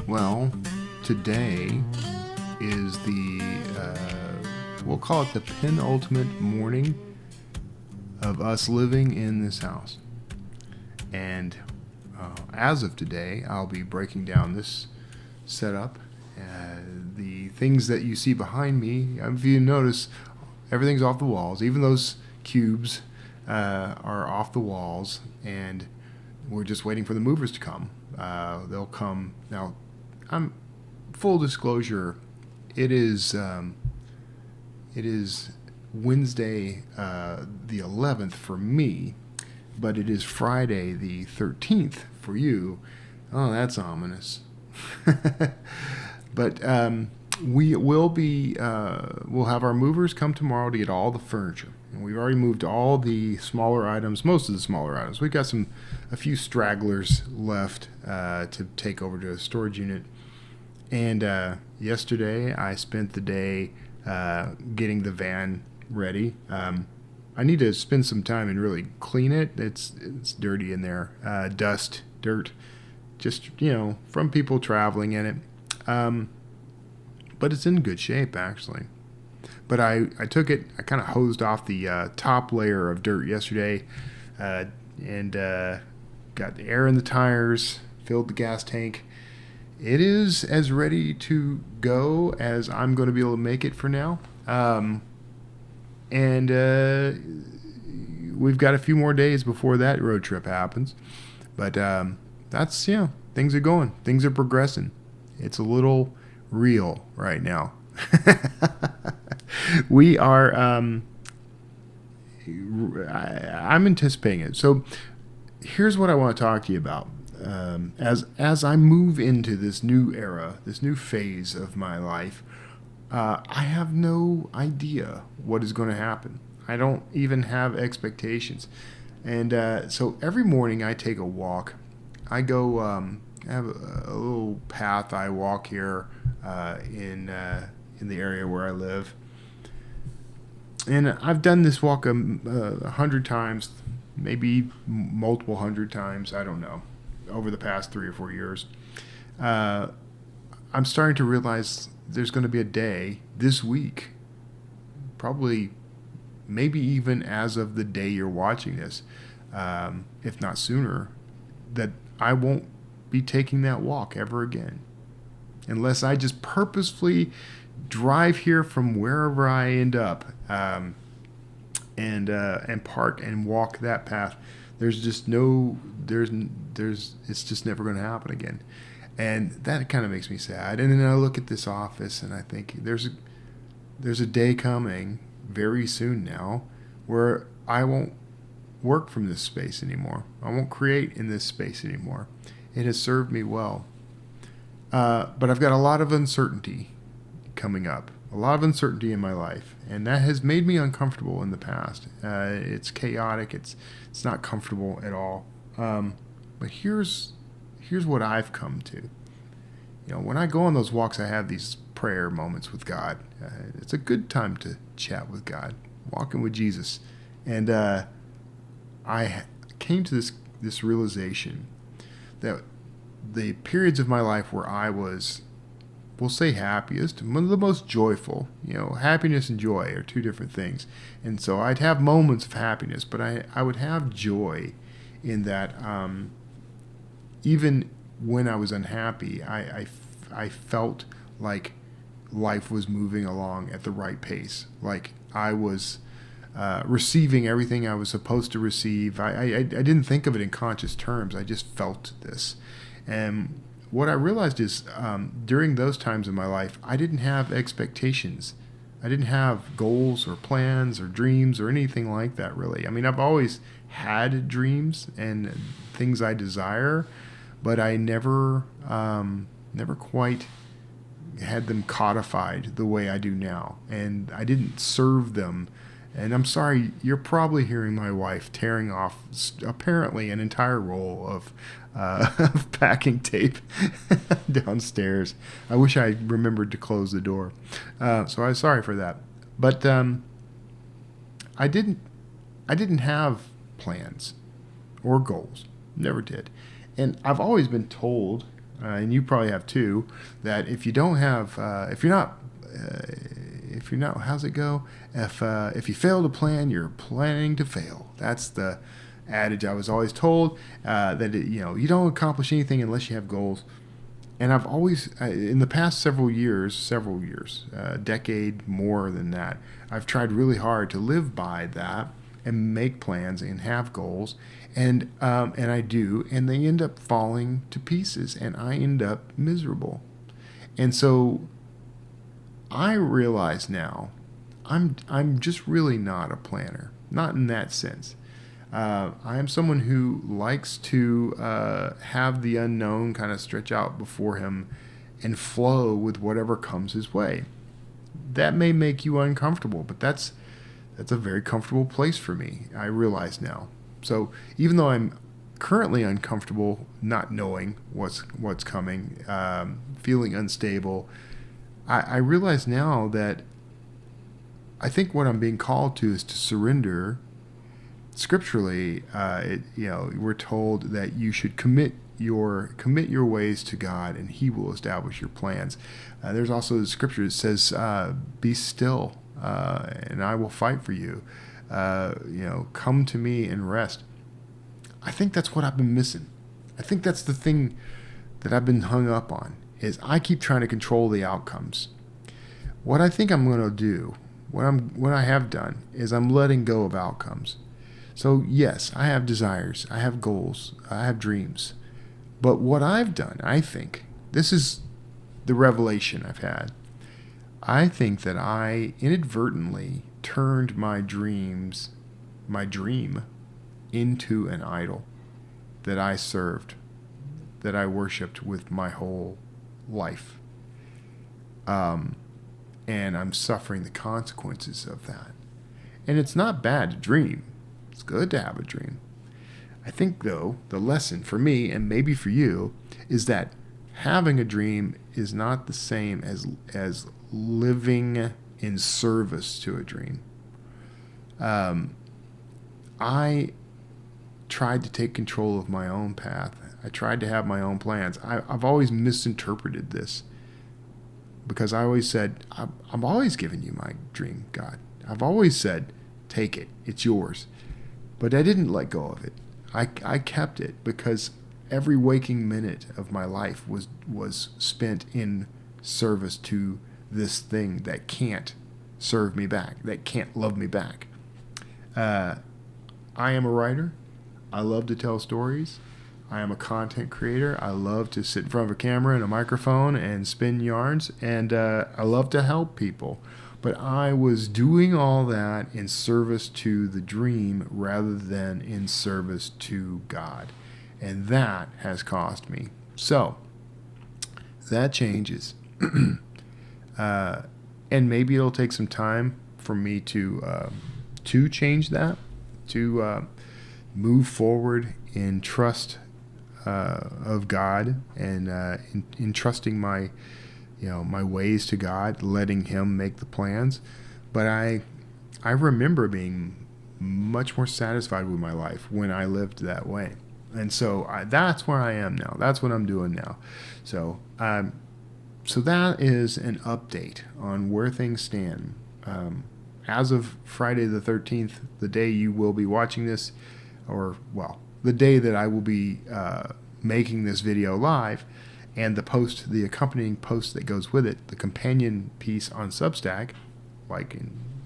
Well, today is we'll call it the penultimate morning of us living in this house. And as of today, I'll be breaking down this setup. The things that you see behind me, if you notice, everything's off the walls. Even those cubes are off the walls, and we're just waiting for the movers to come. They'll come now. I'm full disclosure. It is Wednesday, the 11th for me, but it is Friday the 13th for you. Oh, that's ominous. But we will be we'll have our movers come tomorrow to get all the furniture, and we've already moved all the smaller items, most of the smaller items. We've got a few stragglers left to take over to a storage unit. And yesterday I spent the day getting the van ready. I need to spend some time and really clean it. It's dirty in there, dust, dirt, just from people traveling in it. But it's in good shape actually. But I took it. I kind of hosed off the top layer of dirt yesterday, and got the air in the tires, filled the gas tank. It is as ready to go as I'm going to be able to make it for now. And we've got a few more days before that road trip happens. But that's, things are going. Things are progressing. It's a little real right now. We are, I'm anticipating it. So here's what I want to talk to you about. As I move into this new era, this new phase of my life, I have no idea what is going to happen. I don't even have expectations. And so every morning I take a walk. I go, I have a little path I walk here in the area where I live. And I've done this walk 100 times, maybe multiple 100 times, I don't know, over the past 3 or 4 years. I'm starting to realize there's going to be a day this week, probably maybe even as of the day you're watching this, if not sooner, that I won't be taking that walk ever again. Unless I just purposefully drive here from wherever I end up and park and walk that path. There's just it's just never going to happen again. And that kind of makes me sad. And then I look at this office and I think there's a day coming very soon now where I won't work from this space anymore. I won't create in this space anymore. It has served me well. But I've got a lot of uncertainty coming up. A lot of uncertainty in my life, and that has made me uncomfortable in the past. It's chaotic. It's not comfortable at all. But here's what I've come to. When I go on those walks, I have these prayer moments with God. It's a good time to chat with God, walking with Jesus. And I came to this realization that the periods of my life where I was, we'll say happiest, one of the most joyful, happiness and joy are two different things. And so I'd have moments of happiness, but I would have joy in that even when I was unhappy, I felt like life was moving along at the right pace. Like I was receiving everything I was supposed to receive. I didn't think of it in conscious terms. I just felt this. And what I realized is during those times in my life, I didn't have expectations. I didn't have goals or plans or dreams or anything like that, really. I mean, I've always had dreams and things I desire, but I never quite had them codified the way I do now. And I didn't serve them. And I'm sorry, you're probably hearing my wife tearing off apparently an entire roll of packing tape downstairs. I wish I remembered to close the door. So I'm sorry for that. But I didn't have plans or goals. Never did. And I've always been told and you probably have too, that if you don't have, if you're not, how's it go? If you fail to plan, you're planning to fail. That's the adage I was always told. You don't accomplish anything unless you have goals. And I've always, in the past several years, decade more than that, I've tried really hard to live by that and make plans and have goals, and I do, and they end up falling to pieces, and I end up miserable. And so I realize now I'm just really not a planner, not in that sense. I am someone who likes to have the unknown kind of stretch out before him and flow with whatever comes his way. That may make you uncomfortable, but that's a very comfortable place for me, I realize now. So even though I'm currently uncomfortable not knowing what's coming, feeling unstable, I realize now that I think what I'm being called to is to surrender. Scripturally, we're told that you should commit your ways to God, and He will establish your plans. There's also the scripture that says, "Be still, and I will fight for you." Come to me and rest. I think that's what I've been missing. I think that's the thing that I've been hung up on, is I keep trying to control the outcomes. What I think I'm going to do, what I have done, is I'm letting go of outcomes. So yes, I have desires, I have goals, I have dreams. But what I've done, I think, this is the revelation I've had. I think that I inadvertently turned my dream, into an idol that I served, that I worshipped with my whole life. And I'm suffering the consequences of that. And it's not bad to dream. It's good to have a dream. I think, though, the lesson for me, and maybe for you, is that having a dream is not the same as living in service to a dream. I tried to take control of my own path. I tried to have my own plans. I've always misinterpreted this, because I always said, I'm always giving you my dream, God. I've always said, take it. It's yours. But I didn't let go of it. I kept it, because every waking minute of my life was spent in service to this thing that can't serve me back, that can't love me back. I am a writer. I love to tell stories. I am a content creator. I love to sit in front of a camera and a microphone and spin yarns, and I love to help people. But I was doing all that in service to the dream rather than in service to God. And that has cost me. So, that changes. And maybe it'll take some time for me to change that, to move forward in trust of God, and in trusting my ways to God, letting Him make the plans. But I remember being much more satisfied with my life when I lived that way. And so that's where I am now. That's what I'm doing now. So that is an update on where things stand. As of Friday the 13th, the day you will be watching this, the day that I will be making this video live, and the accompanying post that goes with it, the companion piece on Substack, like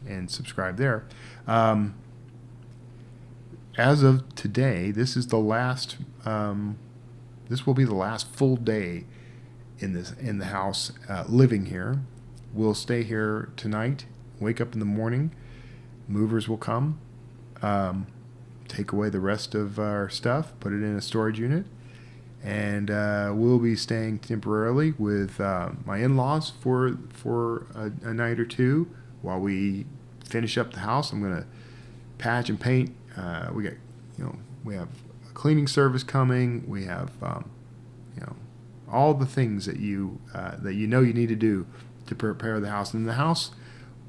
and subscribe there. As of today, this is the last. This will be the last full day in the house, living here. We'll stay here tonight. Wake up in the morning. Movers will come, take away the rest of our stuff, put it in a storage unit. And we'll be staying temporarily with my in-laws for a night or two while we finish up the house. I'm gonna patch and paint. We have a cleaning service coming. We have all the things that you need to do to prepare the house. And the house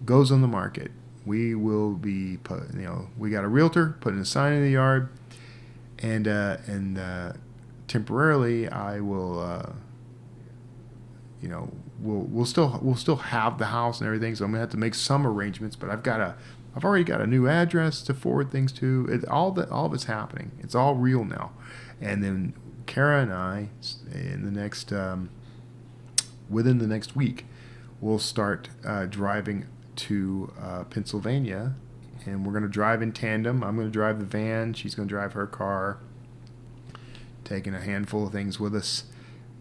goes on the market. We will be we got a realtor putting a sign in the yard, and temporarily, I will we'll still have the house and everything. So I'm gonna have to make some arrangements. But I've already got a new address to forward things to. All of it's happening. It's all real now. And then Kara and I, within the next week, we'll start driving to Pennsylvania, and we're going to drive in tandem. I'm going to drive the van. She's going to drive her car, taking a handful of things with us,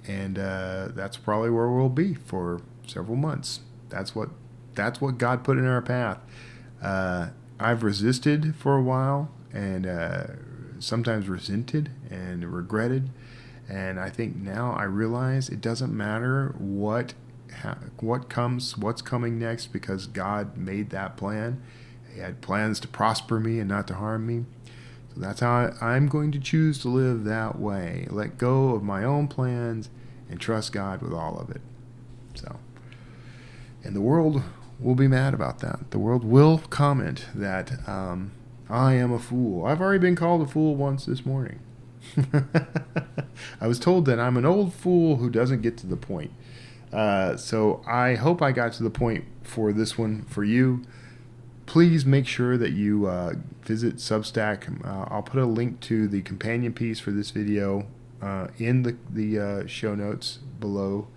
and that's probably where we'll be for several months. That's what God put in our path. I've resisted for a while, and sometimes resented and regretted. And I think now I realize it doesn't matter what's coming next, because God made that plan. He had plans to prosper me and not to harm me. So that's how I'm going to choose to live that way. Let go of my own plans and trust God with all of it. So, and the world will be mad about that. The world will comment that I am a fool. I've already been called a fool once this morning. I was told that I'm an old fool who doesn't get to the point. So I hope I got to the point for this one for you. Please make sure that you visit Substack. I'll put a link to the companion piece for this video in the show notes below.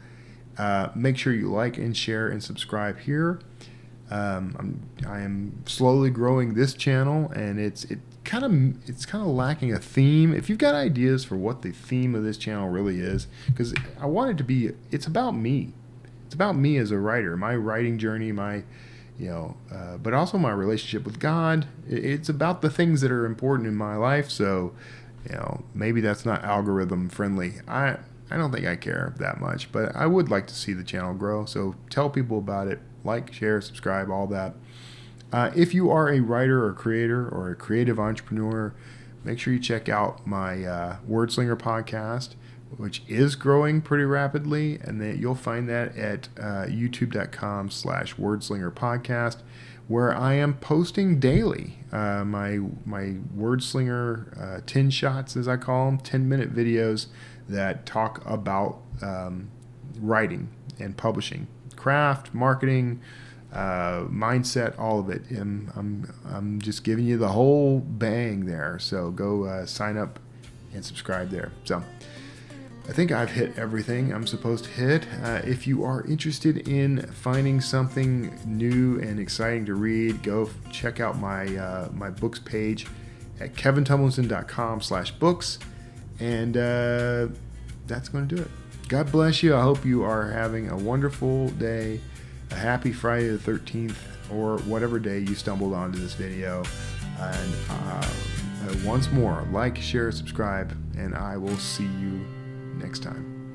Make sure you like and share and subscribe here. I am slowly growing this channel, and it's kind of lacking a theme. If you've got ideas for what the theme of this channel really is, because I want it to be, it's about me. It's about me as a writer, my writing journey, but also my relationship with God. It's about the things that are important in my life. So, maybe that's not algorithm friendly. I don't think I care that much, but I would like to see the channel grow. So tell people about it. Like, share, subscribe, all that. If you are a writer or creator or a creative entrepreneur, make sure you check out my Wordslinger podcast, which is growing pretty rapidly. And then you'll find that at youtube.com/Wordslinger podcast, where I am posting daily my Wordslinger 10 shots, as I call them, 10-minute videos that talk about writing and publishing, craft, marketing, mindset, all of it. I'm just giving you the whole bang there. So go sign up and subscribe there. So I think I've hit everything I'm supposed to hit. If you are interested in finding something new and exciting to read, go check out my my books page at kevintumlinson.com/books. And that's going to do it. God bless you. I hope you are having a wonderful day, a happy Friday the 13th, or whatever day you stumbled onto this video. And once more, like, share, subscribe, and I will see you next time.